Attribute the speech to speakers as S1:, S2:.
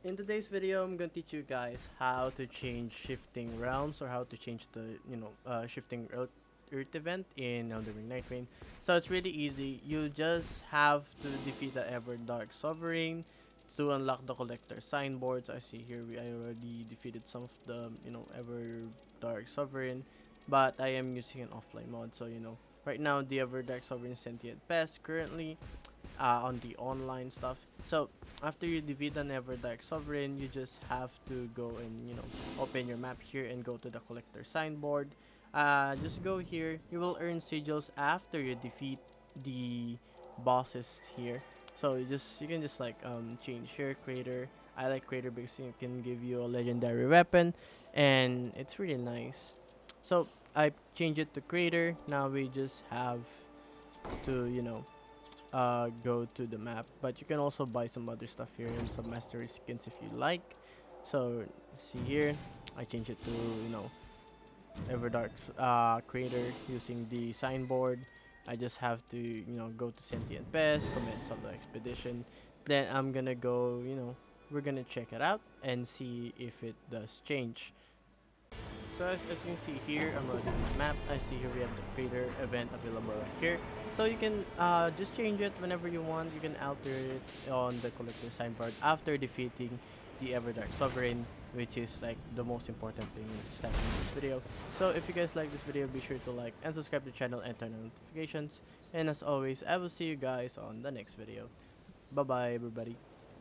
S1: In today's video, I'm gonna teach you guys how to change shifting realms, or how to change the shifting earth event in Elden Ring Nightreign. So it's really easy. You just have to defeat the Ever Dark Sovereign to unlock the collector signboards. I see here I already defeated some of the Ever Dark Sovereign, but I am using an offline mod. So right now the Ever Dark Sovereign sentient pest currently on the online stuff. So after you defeat an Ever Dark Sovereign, you just have to go and open your map here and go to the collector signboard. Just go here. You will earn sigils after you defeat the bosses here. So you can just like change your creator. I like creator because it can give you a legendary weapon, and it's really nice. So I change it to creator. Now we just have to go to the map, but you can also buy some other stuff here and some mastery skins if you like. So see here, I change it to Everdark's creator using the signboard. I just have to go to sentient pest, commence on the expedition. Then I'm gonna go, we're gonna check it out and see if it does change. So as you can see here, I'm already on the map. I see here we have the creator event available right here. So you can just change it whenever you want. You can alter it on the collector signboard after defeating the Everdark Sovereign, which is like the most important thing starting this video. So if you guys like this video, be sure to like and subscribe to the channel and turn on notifications. And as always, I will see you guys on the next video. Bye bye everybody.